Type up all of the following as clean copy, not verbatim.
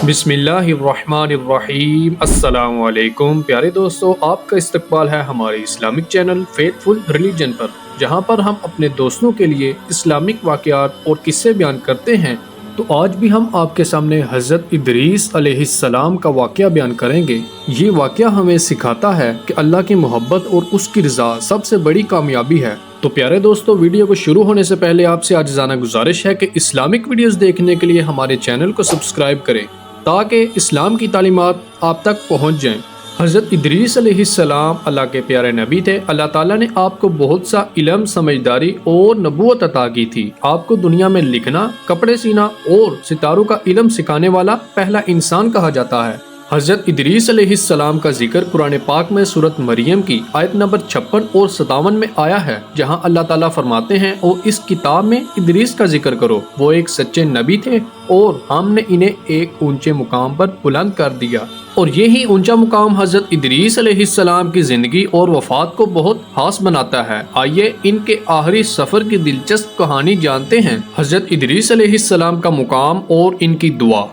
بسم اللہ الرحمن الرحیم۔ السلام علیکم پیارے دوستو، آپ کا استقبال ہے ہمارے اسلامک چینل فیتھ فل ریلیجن پر، جہاں پر ہم اپنے دوستوں کے لیے اسلامک واقعات اور قصے بیان کرتے ہیں۔ تو آج بھی ہم آپ کے سامنے حضرت ادریس علیہ السلام کا واقعہ بیان کریں گے۔ یہ واقعہ ہمیں سکھاتا ہے کہ اللہ کی محبت اور اس کی رضا سب سے بڑی کامیابی ہے۔ تو پیارے دوستو، ویڈیو کو شروع ہونے سے پہلے آپ سے عاجزانہ گزارش ہے کہ اسلامک ویڈیوز دیکھنے کے لیے ہمارے چینل کو سبسکرائب کریں تاکہ اسلام کی تعلیمات آپ تک پہنچ جائیں۔ حضرت ادریس علیہ السلام اللہ کے پیارے نبی تھے۔ اللہ تعالیٰ نے آپ کو بہت سا علم، سمجھداری اور نبوت عطا کی تھی۔ آپ کو دنیا میں لکھنا، کپڑے سینا اور ستاروں کا علم سکھانے والا پہلا انسان کہا جاتا ہے۔ حضرت ادریس علیہ السلام کا ذکر قرآن پاک میں سورۃ مریم کی آیت نمبر 56 اور 57 میں آیا ہے، جہاں اللہ تعالیٰ فرماتے ہیں، اور اس کتاب میں ادریس کا ذکر کرو، وہ ایک سچے نبی تھے اور ہم نے انہیں ایک اونچے مقام پر بلند کر دیا۔ اور یہی اونچا مقام حضرت ادریس علیہ السلام کی زندگی اور وفات کو بہت خاص بناتا ہے۔ آئیے ان کے آخری سفر کی دلچسپ کہانی جانتے ہیں۔ حضرت ادریس علیہ السلام کا مقام اور ان کی دعا۔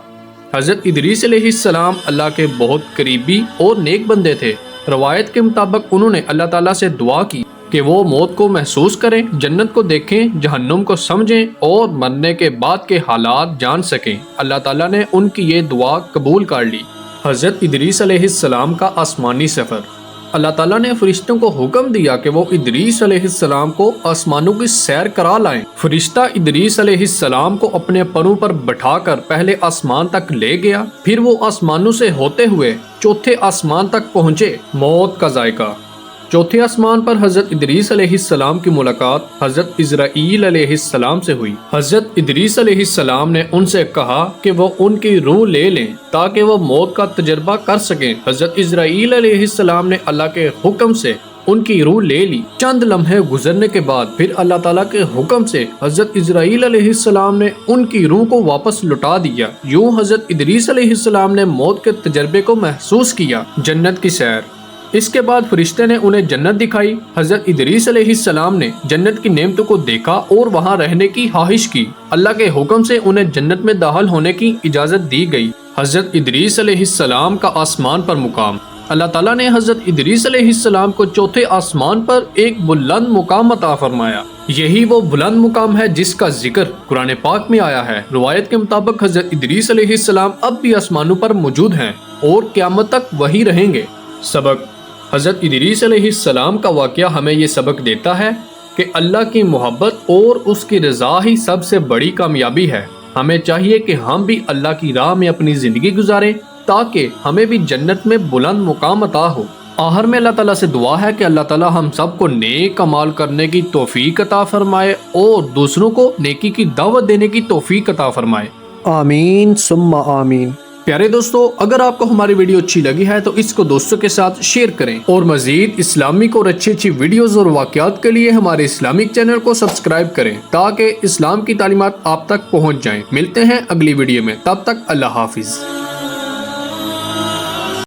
حضرت ادریس علیہ السلام اللہ کے بہت قریبی اور نیک بندے تھے۔ روایت کے مطابق انہوں نے اللہ تعالیٰ سے دعا کی کہ وہ موت کو محسوس کریں، جنت کو دیکھیں، جہنم کو سمجھیں اور مرنے کے بعد کے حالات جان سکیں۔ اللہ تعالیٰ نے ان کی یہ دعا قبول کر لی۔ حضرت ادریس علیہ السلام کا آسمانی سفر۔ اللہ تعالیٰ نے فرشتوں کو حکم دیا کہ وہ ادریس علیہ السلام کو آسمانوں کی سیر کرا لائیں۔ فرشتہ ادریس علیہ السلام کو اپنے پروں پر بٹھا کر پہلے آسمان تک لے گیا، پھر وہ آسمانوں سے ہوتے ہوئے چوتھے آسمان تک پہنچے۔ موت کا ذائقہ۔ چوتھے آسمان پر حضرت ادریس علیہ السلام کی ملاقات حضرت عزرائیل علیہ السلام سے ہوئی۔ حضرت ادریس علیہ السلام نے ان سے کہا کہ وہ ان کی روح لے لیں تاکہ وہ موت کا تجربہ کر سکیں۔ حضرت عزرائیل علیہ السلام نے اللہ کے حکم سے ان کی روح لے لی۔ چند لمحے گزرنے کے بعد پھر اللہ تعالیٰ کے حکم سے حضرت عزرائیل علیہ السلام نے ان کی روح کو واپس لوٹا دیا۔ یوں حضرت ادریس علیہ السلام نے موت کے تجربے کو محسوس کیا۔ جنت کی سیر۔ اس کے بعد فرشتے نے انہیں جنت دکھائی۔ حضرت ادریس علیہ السلام نے جنت کی نعمتوں کو دیکھا اور وہاں رہنے کی خواہش کی۔ اللہ کے حکم سے انہیں جنت میں داخل ہونے کی اجازت دی گئی۔ حضرت ادریس علیہ السلام کا آسمان پر مقام۔ اللہ تعالیٰ نے حضرت ادریس علیہ السلام کو چوتھے آسمان پر ایک بلند مقام عطا فرمایا۔ یہی وہ بلند مقام ہے جس کا ذکر قرآن پاک میں آیا ہے۔ روایت کے مطابق حضرت ادریس علیہ السلام اب بھی آسمانوں پر موجود ہیں اور قیامت تک وہی رہیں گے۔ سبق۔ حضرت ادریس علیہ السلام کا واقعہ ہمیں یہ سبق دیتا ہے کہ اللہ کی محبت اور اس کی رضا ہی سب سے بڑی کامیابی ہے۔ ہمیں چاہیے کہ ہم بھی اللہ کی راہ میں اپنی زندگی گزاریں تاکہ ہمیں بھی جنت میں بلند مقام عطا ہو۔ آخر میں اللہ تعالیٰ سے دعا ہے کہ اللہ تعالیٰ ہم سب کو نیک اعمال کرنے کی توفیق عطا فرمائے اور دوسروں کو نیکی کی دعوت دینے کی توفیق عطا فرمائے۔ آمین ثم آمین۔ پیارے دوستو، اگر آپ کو ہماری ویڈیو اچھی لگی ہے تو اس کو دوستوں کے ساتھ شیئر کریں، اور مزید اسلامک اور اچھی ویڈیوز اور واقعات کے لیے ہمارے اسلامک چینل کو سبسکرائب کریں تاکہ اسلام کی تعلیمات آپ تک پہنچ جائیں۔ ملتے ہیں اگلی ویڈیو میں، تب تک اللہ حافظ۔